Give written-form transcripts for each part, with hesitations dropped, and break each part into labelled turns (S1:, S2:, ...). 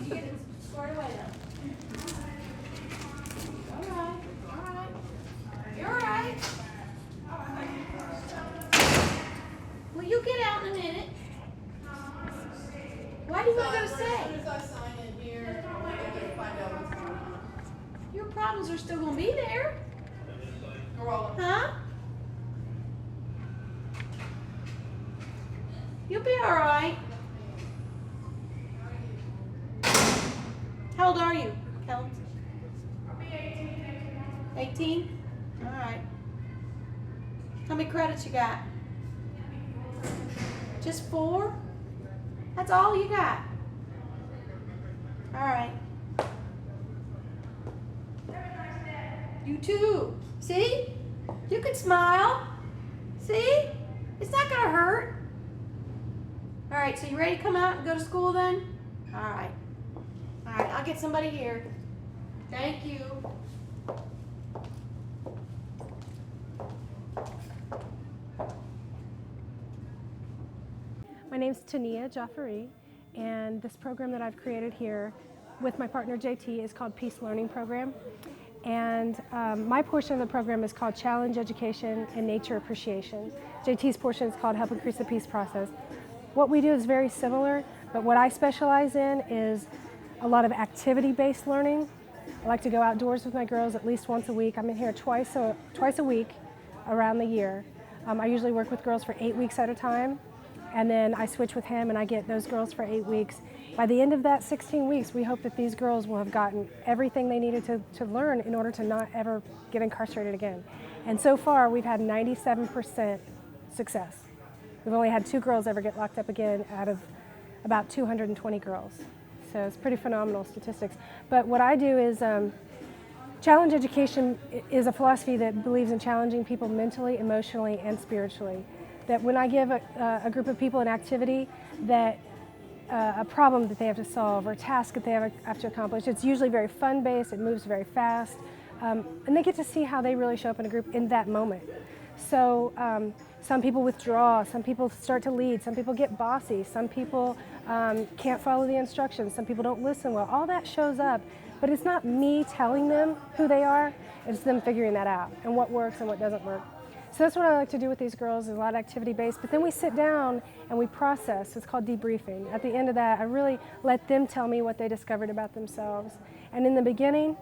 S1: Get it squared away though. All right, all right. You're all right. Well, you get out in a minute. Why do you want to go to
S2: As
S1: stay?
S2: soon as I sign in here, I can find out what's going on.
S1: Your problems are still going to be there.
S2: Corolla.
S1: Huh? You'll be all right. How old are you, Kellen?
S2: I'll be 18.
S1: 18? All right. How many credits you got? Just 4? That's all you got? All right. You too. See? You can smile. See? It's not going to hurt. All right, so you ready to come out and go to school then? All right. All right, I'll get somebody here. Thank you.
S3: My name's Tania Jaffari, and this program that I've created here with my partner JT is called Peace Learning Program. And my portion of the program is called Challenge Education and Nature Appreciation. JT's portion is called Help Increase the Peace Process. What we do is very similar, but what I specialize in is a lot of activity-based learning. I like to go outdoors with my girls at least once a week. I'm in here twice a week around the year. I usually work with girls for 8 weeks at a time, and then I switch with him and I get those girls for 8 weeks. By the end of that 16 weeks, we hope that these girls will have gotten everything they needed to learn in order to not ever get incarcerated again. And so far, we've had 97% success. We've only had 2 girls ever get locked up again out of about 220 girls. So it's pretty phenomenal statistics. But what I do is challenge education is a philosophy that believes in challenging people mentally, emotionally, and spiritually. That when I give a group of people an activity that a problem that they have to solve or a task that they have to accomplish, it's usually very fun-based, it moves very fast, and they get to see how they really show up in a group in that moment. So some people withdraw, some people start to lead, some people get bossy, some people can't follow the instructions, some people don't listen well. All that shows up, but it's not me telling them who they are, it's them figuring that out and what works and what doesn't work. So that's what I like to do with these girls, is a lot of activity-based, but then we sit down and we process. It's called debriefing. At the end of that, I really let them tell me what they discovered about themselves. And in the beginning,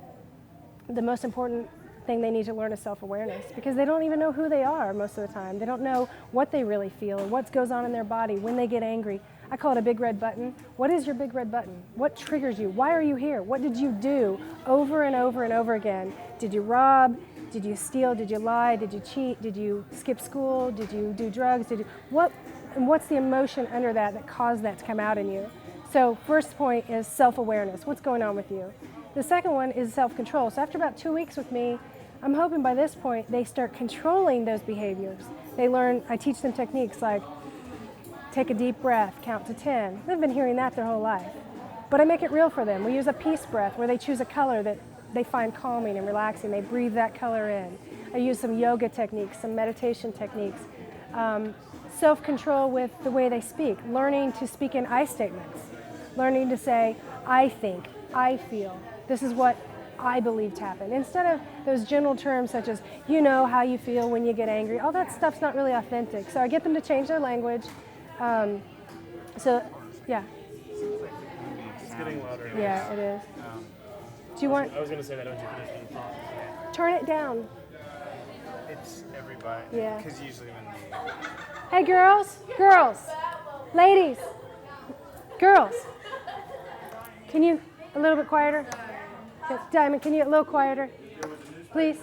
S3: the most important thing they need to learn is self-awareness, because they don't even know who they are most of the time. They don't know what they really feel or what goes on in their body when they get angry. I call it a big red button. What is your big red button? What triggers you? Why are you here? What did you do over and over and over again? Did you rob? Did you steal? Did you lie? Did you cheat? Did you skip school? Did you do drugs? What's the emotion under that caused that to come out in you? So first point is self-awareness. What's going on with you? The second one is self-control. So after about 2 weeks with me, I'm hoping by this point they start controlling those behaviors. They learn, I teach them techniques like take a deep breath, count to 10. They've been hearing that their whole life. But I make it real for them. We use a peace breath where they choose a color that they find calming and relaxing. They breathe that color in. I use some yoga techniques, some meditation techniques. Self-control with the way they speak, learning to speak in I statements, learning to say, I think, I feel, this is what I believe to happen. Instead of those general terms such as, you know how you feel when you get angry, all that stuff's not really authentic. So I get them to change their language. Yeah.
S4: It's getting louder.
S3: Yeah, it is. Do you want?
S4: I was going to say that. Don't you finish the thought?
S3: Turn it down.
S4: It's everybody.
S3: Yeah.
S4: Because usually when they...
S3: Hey, girls, ladies, girls. Can you a little bit quieter? Diamond, can you a little quieter, please?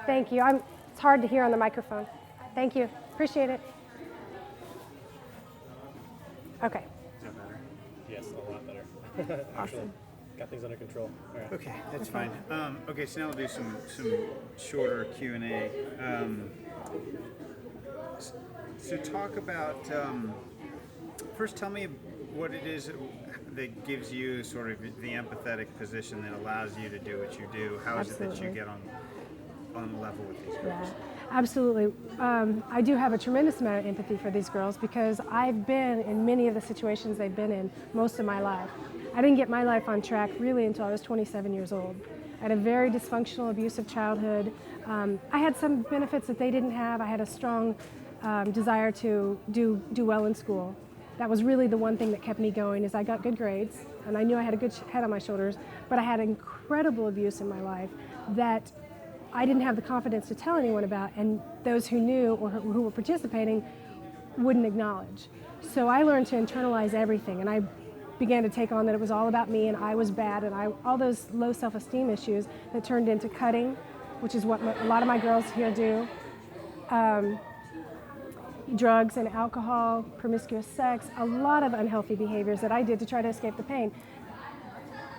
S3: Thank you. It's hard to hear on the microphone. Thank you. Appreciate it. Okay.
S4: Is that better? Yes, a lot better.
S3: Awesome.
S4: Got things under control. All right.
S5: Okay, that's fine. Okay, so now we'll do some shorter Q&A. So talk about, first tell me what it is that gives you sort of the empathetic position that allows you to do what you do. How is it that you get on level with these
S3: Yeah,
S5: girls.
S3: absolutely. I do have a tremendous amount of empathy for these girls because I've been in many of the situations they've been in most of my life. I didn't get my life on track really until I was 27 years old. I had a very dysfunctional, abusive childhood. I had some benefits that they didn't have. I had a strong desire to do well in school. That was really the one thing that kept me going is I got good grades and I knew I had a good head on my shoulders, but I had incredible abuse in my life that I didn't have the confidence to tell anyone about, and those who knew or who were participating wouldn't acknowledge. So I learned to internalize everything, and I began to take on that it was all about me and I was bad, and all those low self-esteem issues that turned into cutting, which is what a lot of my girls here do. Drugs and alcohol, promiscuous sex, a lot of unhealthy behaviors that I did to try to escape the pain.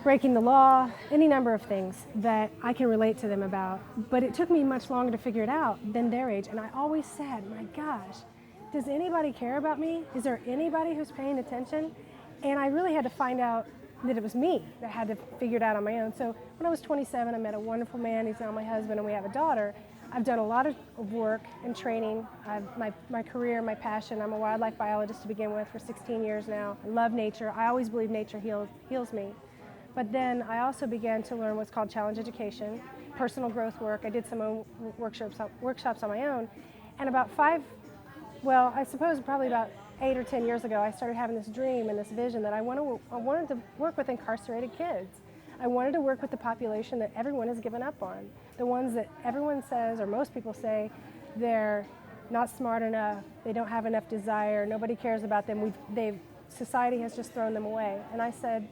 S3: Breaking the law, any number of things that I can relate to them about. But it took me much longer to figure it out than their age. And I always said, my gosh, does anybody care about me? Is there anybody who's paying attention? And I really had to find out that it was me that had to figure it out on my own. So when I was 27, I met a wonderful man. He's now my husband, and we have a daughter. I've done a lot of work and training. My career, my passion, I'm a wildlife biologist to begin with for 16 years now. I love nature. I always believe nature heals me. But then I also began to learn what's called challenge education, personal growth work. I did some own workshops on my own. And about probably about 8 or 10 years ago, I started having this dream and this vision that I wanted to work with incarcerated kids. I wanted to work with the population that everyone has given up on, the ones that everyone says, or most people say, they're not smart enough, they don't have enough desire, nobody cares about them, society has just thrown them away. And I said,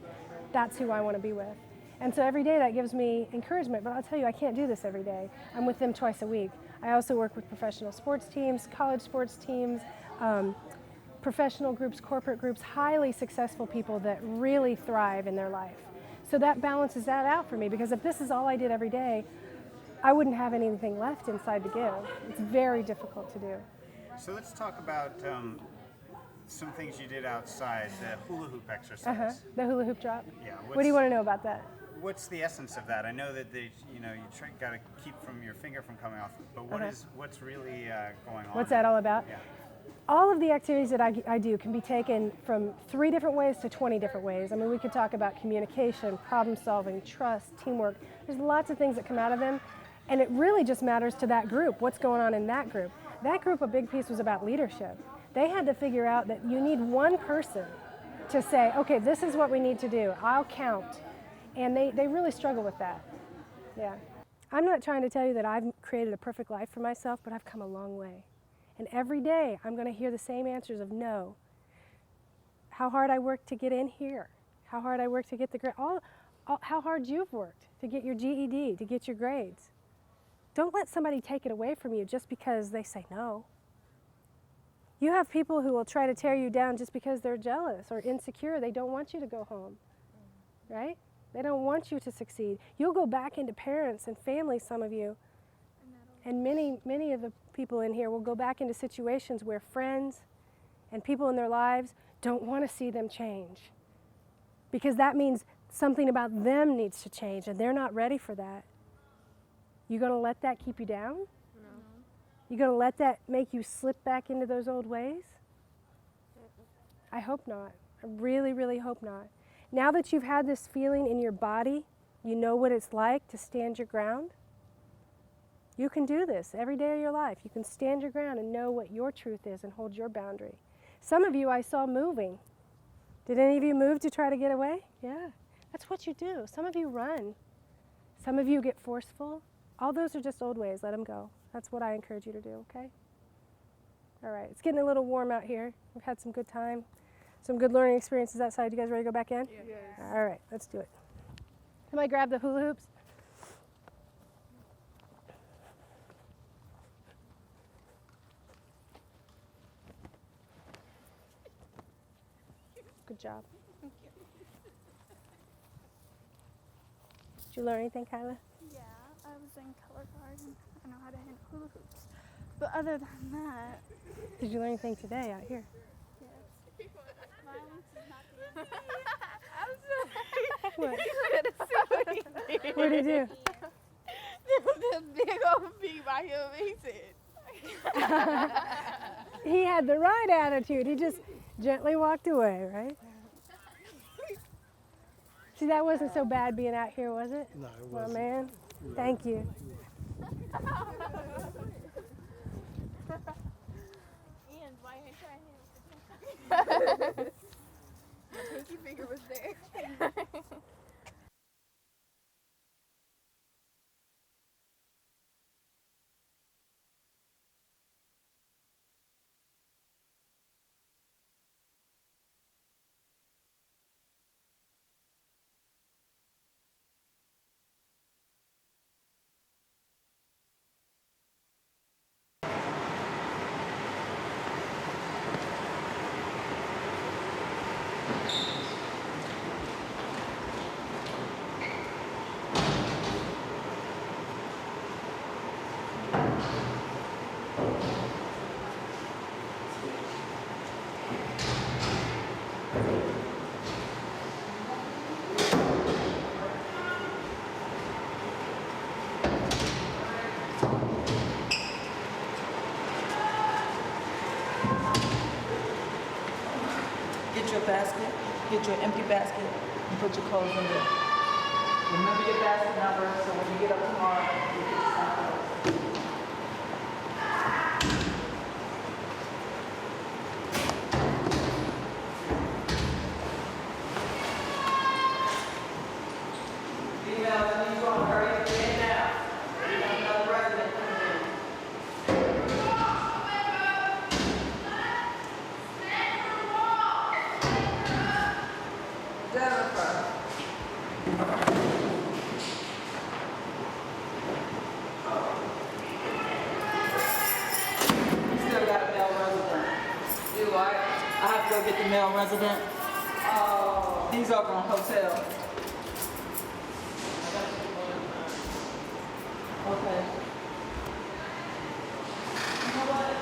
S3: that's who I want to be with. And so every day that gives me encouragement, but I'll tell you, I can't do this every day. I'm with them twice a week. I also work with professional sports teams, college sports teams, professional groups, corporate groups, highly successful people that really thrive in their life. So that balances that out for me, because if this is all I did every day, I wouldn't have anything left inside to give. It's very difficult to do.
S5: So let's talk about some things you did outside, the hula hoop exercise.
S3: The hula hoop drop?
S5: Yeah.
S3: What do you want to know about that?
S5: What's the essence of that? I know that you got to keep from your finger from coming off, but what's really going on?
S3: What's that all about?
S5: Yeah.
S3: All of the activities that I do can be taken from 3 different ways to 20 different ways. I mean, we could talk about communication, problem solving, trust, teamwork. There's lots of things that come out of them, and it really just matters to that group, what's going on in that group. That group, a big piece was about leadership. They had to figure out that you need one person to say, okay, this is what we need to do, I'll count. And they really struggle with that. Yeah. I'm not trying to tell you that I've created a perfect life for myself, but I've come a long way. And every day I'm going to hear the same answers of no. How hard I worked to get in here. How hard I worked to get the grade. How hard you've worked to get your GED, to get your grades. Don't let somebody take it away from you just because they say no. You have people who will try to tear you down just because they're jealous or insecure. They don't want you to go home, right? They don't want you to succeed. You'll go back into parents and families, some of you, and many of the people in here will go back into situations where friends and people in their lives don't want to see them change, because that means something about them needs to change and they're not ready for that. You gonna let that keep you down? No. You gonna let that make you slip back into those old ways? I hope not. I really, really hope not. Now that you've had this feeling in your body, you know what it's like to stand your ground. You can do this every day of your life. You can stand your ground and know what your truth is and hold your boundary. Some of you I saw moving. Did any of you move to try to get away? Yeah, that's what you do. Some of you run. Some of you get forceful. All those are just old ways. Let them go. That's what I encourage you to do, okay? All right, it's getting a little warm out here. We've had some good time, some good learning experiences outside. You guys ready to go back in?
S2: Yes.
S3: All right, let's do it. Somebody grab the hula hoops. Good job.
S6: Thank you.
S3: Did you learn anything, Kyla?
S6: Yeah, I was in color guard and I know how to hit hula hoops. But other than that,
S3: Did you learn anything today out here?
S6: yes. Violence is not the answer.
S3: What?
S6: You would have seen what he did.
S3: What did he do?
S6: The big old he said.
S3: He had the right attitude. He just gently walked away, right? See, that wasn't so bad being out here, was it?
S4: No, it
S3: Well,
S4: wasn't.
S3: man, thank you.
S6: Ian, why ain't trying to My pinky finger was there.
S7: Get your basket, get your empty basket, and put your clothes in there. Remember your basket number, so when you get up tomorrow, you get your clothes. Females, I need you all to hurry up and get now. We have another resident coming in. Jennifer. Still got a male resident. Do I? I have to go get the male resident. Oh. He's over on hotel. Okay. You know what?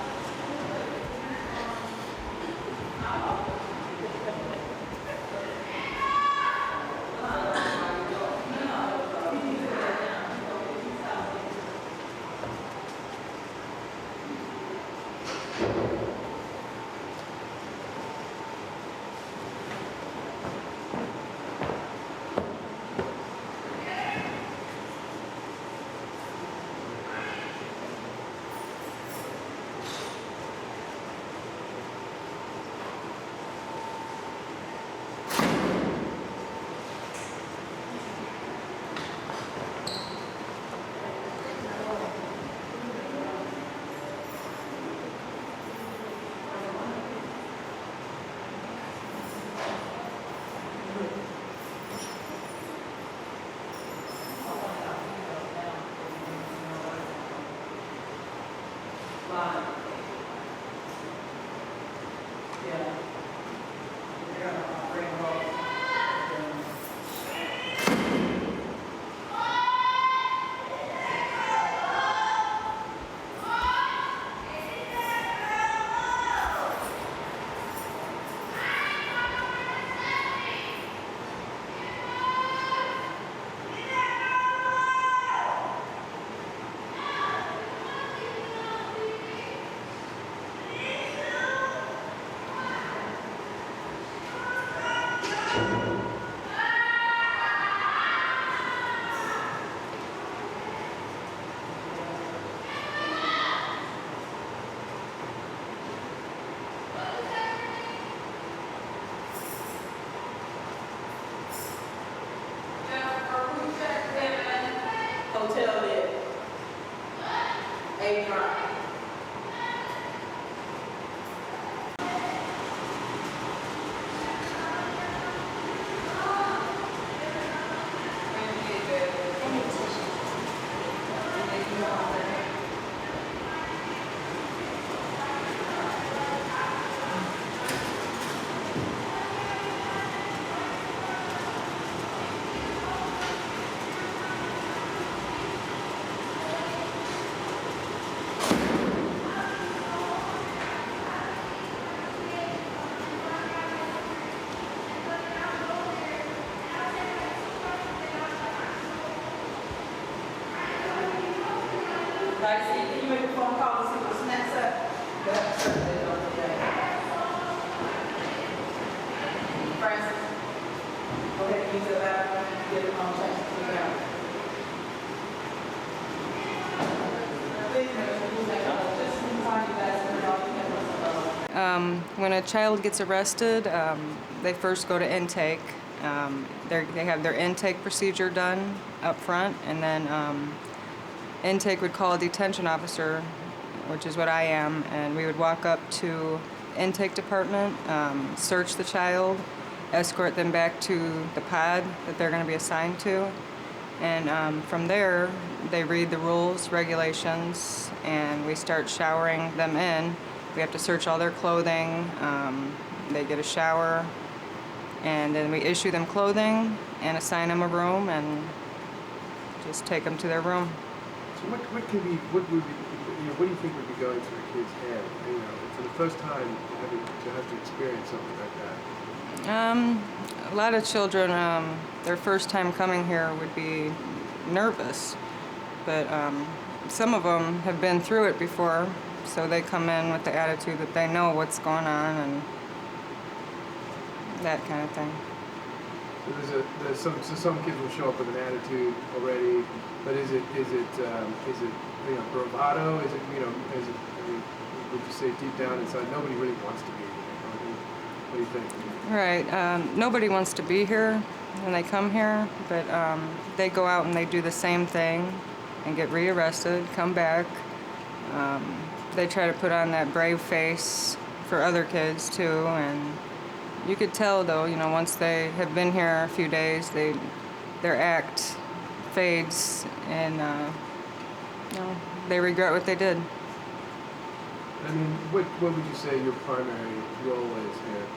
S7: Hotel bed. 8 drive. Nice evening.
S8: when a child gets arrested, they first go to intake. They have their intake procedure done up front, and then intake would call a detention officer, which is what I am, and we would walk up to intake department, search the child, escort them back to the pod that they're going to be assigned to, and from there they read the rules, regulations, and we start showering them in. We have to search all their clothing, they get a shower, and then we issue them clothing and assign them a room and just take them to their room.
S9: So what would be, what do you think would be going through a kid's head, for the first time to have to experience something like that?
S8: A lot of children, their first time coming here would be nervous, but some of them have been through it before, so they come in with the attitude that they know what's going on and that kind of thing.
S9: So some kids will show up with an attitude already, but is it bravado? Is it would you say deep down inside nobody really wants to be here? What do you think?
S8: Right. Nobody wants to be here when they come here, but they go out and they do the same thing and get rearrested, come back. They try to put on that brave face for other kids too, and you could tell though, once they have been here a few days, their act fades and they regret what they did.
S9: I mean, what would you say your primary role is here?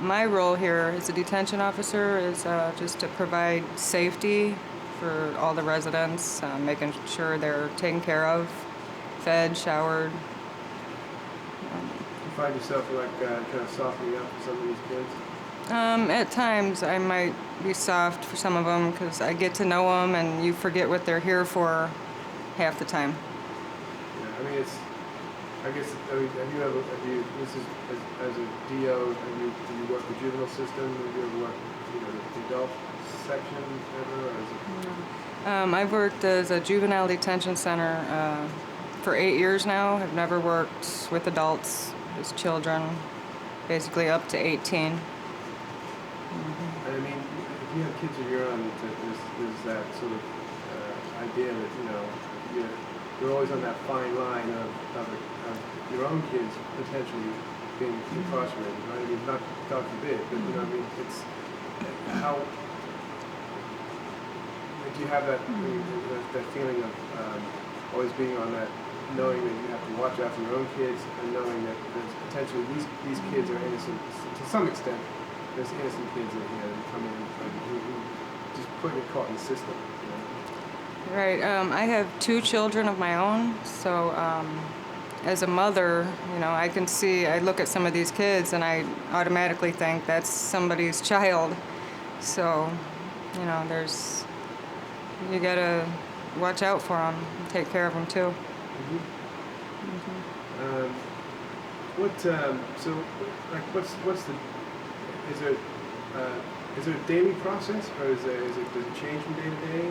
S8: My role here as a detention officer is just to provide safety for all the residents, making sure they're taken care of, fed, showered.
S9: You find yourself kind of softening up for some of these kids?
S8: At times I might be soft for some of them because I get to know them and you forget what they're here for half the time.
S9: Yeah, I mean, this is as a DO, do you work the juvenile system? Do you ever work, the adult section ever, or is it?
S8: I've worked as a juvenile detention center for 8 years now. I've never worked with adults, just children, basically up to 18.
S9: Mm-hmm. I mean, if you have kids of your own, there's that sort of idea that you're always on that fine line of your own kids potentially being incarcerated, right? I mean, not God forbid, but it's how do you have that feeling of always being on that, knowing that you have to watch after your own kids and knowing that there's potentially these kids are innocent to some extent. There's innocent kids in here that come in who just put it caught in the system.
S8: Right. I have 2 children of my own, so as a mother, I look at some of these kids and I automatically think that's somebody's child. So, you gotta watch out for them, take care of them too.
S9: Is there a daily process, or does it change from day to day?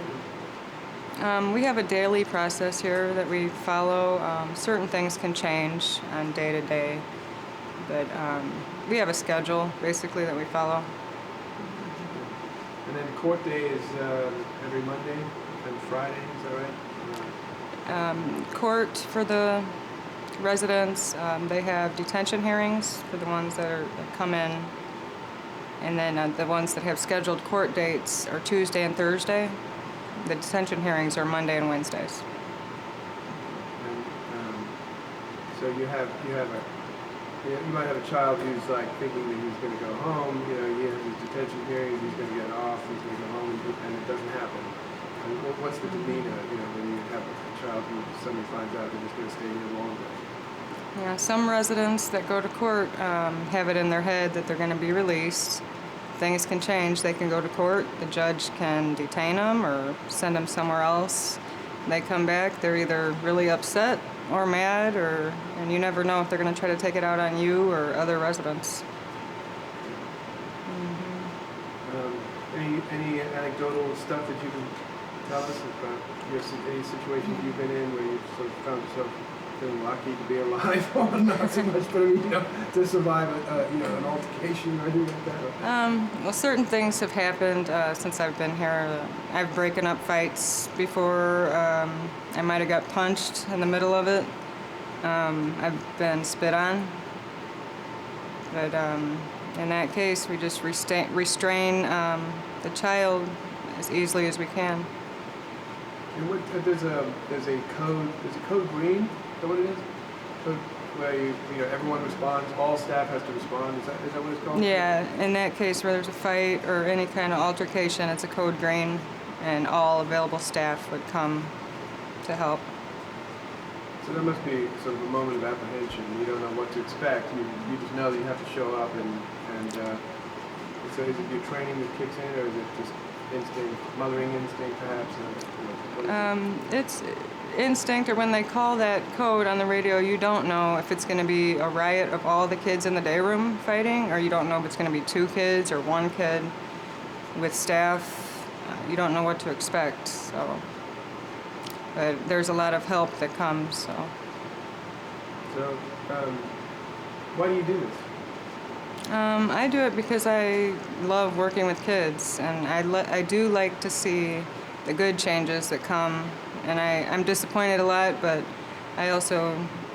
S8: We have a daily process here that we follow. Certain things can change on day to day, but we have a schedule basically that we follow.
S9: And then court day is every Monday and Friday, is that right?
S8: Court for the residents, they have detention hearings for the ones that come in, and then the ones that have scheduled court dates are Tuesday and Thursday. The detention hearings are Monday and Wednesdays.
S9: And so you might have a child who's thinking that he's going to go home. He has his detention hearings. He's going to get off. He's going to go home, and it doesn't happen. I mean, what's the demeanor? When you have a child who suddenly finds out they're just going to stay here longer.
S8: Yeah, some residents that go to court have it in their head that they're going to be released. Things can change. They can go to court. The judge can detain them or send them somewhere else. They come back. They're either really upset or mad, and you never know if they're going to try to take it out on you or other residents.
S9: Any anecdotal stuff that you can tell us about any situations you've been in where you've sort of found yourself feeling lucky to be alive, or not so much, but I mean, to survive an altercation or anything like that?
S8: Well, certain things have happened since I've been here. I've broken up fights before. I might have got punched in the middle of it. I've been spit on. But in that case, we just restrain the child as easily as we can.
S9: And there's a code green. Is that what it is? Code where everyone responds. All staff has to respond. Is that what it's called?
S8: Yeah. In that case, where there's a fight or any kind of altercation, it's a code green, and all available staff would come to help.
S9: So there must be sort of a moment of apprehension. You don't know what to expect. You just know that you have to show up, and so is it your training that kicks in, or is it just instinct, mothering instinct, perhaps?
S8: It's instinct, or when they call that code on the radio, you don't know if it's going to be a riot of all the kids in the day room fighting, or you don't know if it's going to be 2 kids or 1 kid with staff. You don't know what to expect. So, but there's a lot of help that comes. So
S9: why do you do this?
S8: I do it because I love working with kids, and I do like to see the good changes that come. And I'm disappointed a lot, but I also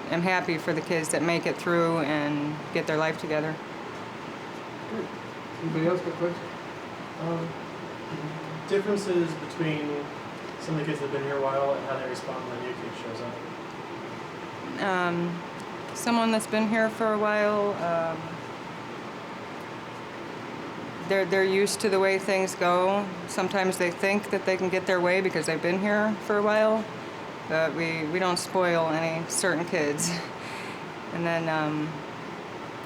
S8: am happy for the kids that make it through and get their life together.
S9: Good. Anybody else got questions?
S4: Differences between some of the kids that have been here a while and how they respond when a new kid shows up?
S8: Someone that's been here for a while, they're used to the way things go. Sometimes they think that they can get their way because they've been here for a while, but we don't spoil any certain kids. And then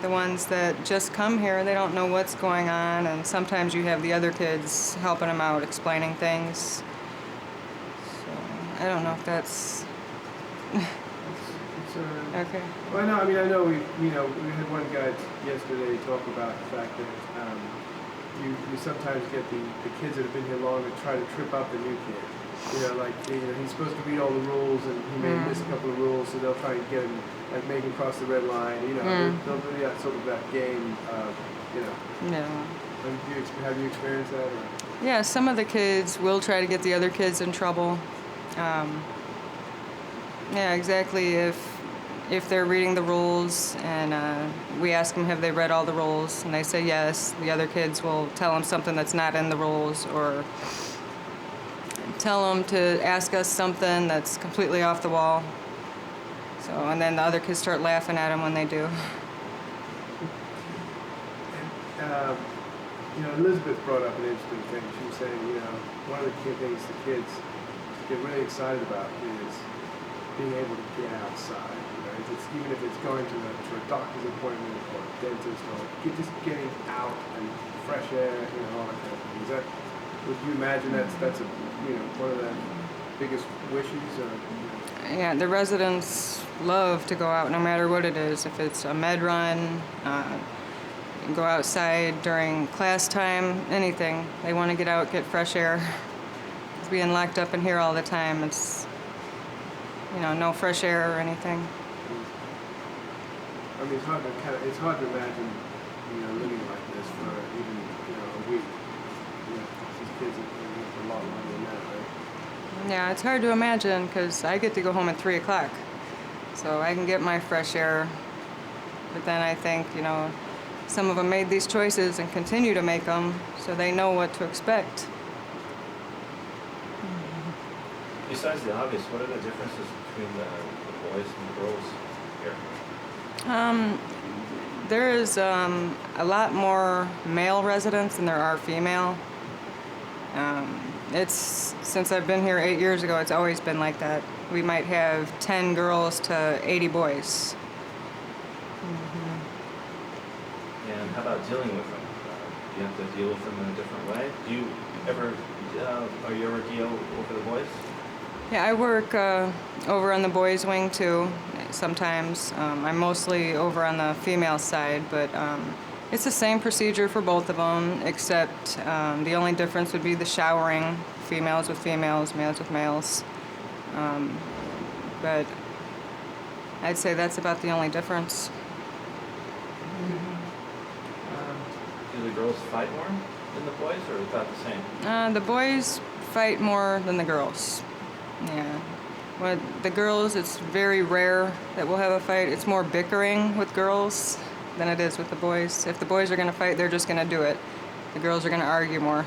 S8: the ones that just come here, they don't know what's going on, and sometimes you have the other kids helping them out, explaining things. So I don't know if that's okay.
S9: Well, no, I know we had one guy yesterday talk about the fact that you sometimes get the kids that have been here long that try to trip up the new kid. He's supposed to read all the rules, and he may miss a couple of rules, so they'll try and get him, make him cross the red line. They'll do that sort of that game.
S8: Yeah.
S9: Have you experienced that? Or?
S8: Yeah, some of the kids will try to get the other kids in trouble. Yeah, exactly. If they're reading the rules and we ask them, have they read all the rules? And they say yes, the other kids will tell them something that's not in the rules, or tell them to ask us something that's completely off the wall. So, and then the other kids start laughing at them when they do.
S9: And, Elizabeth brought up an interesting thing. She was saying, one of the key things the kids get really excited about is being able to get outside. Even if it's going to a doctor's appointment or a dentist, or just getting out and fresh air, all that kind of thing. Would you imagine that's one of the biggest wishes? Or,
S8: Yeah, the residents love to go out no matter what it is. If it's a med run, go outside during class time, anything. They want to get out, get fresh air. Being locked up in here all the time, it's no fresh air or anything.
S9: it's hard to imagine, living like this for even, a week. These kids are a lot longer than that, right?
S8: Yeah, it's hard to imagine because I get to go home at 3 o'clock, so I can get my fresh air. But then I think, some of them made these choices and continue to make them, so they know what to expect.
S10: Besides the obvious, what are the differences between the boys and the girls here?
S8: There is a lot more male residents than there are female. Since I've been here 8 years ago, it's always been like that. We might have 10 girls to 80 boys.
S10: And how about dealing with them? Do you have to deal with them in a different way? Do you ever deal with the boys?
S8: Yeah, I work over on the boys' wing too, sometimes. I'm mostly over on the female side, but it's the same procedure for both of them, except the only difference would be the showering, females with females, males with males. But I'd say that's about the only difference.
S10: Do the girls fight more than the boys, or about the same?
S8: The boys fight more than the girls. Yeah. With the girls, it's very rare that we'll have a fight. It's more bickering with girls than it is with the boys. If the boys are going to fight, they're just going to do it. The girls are going to argue more.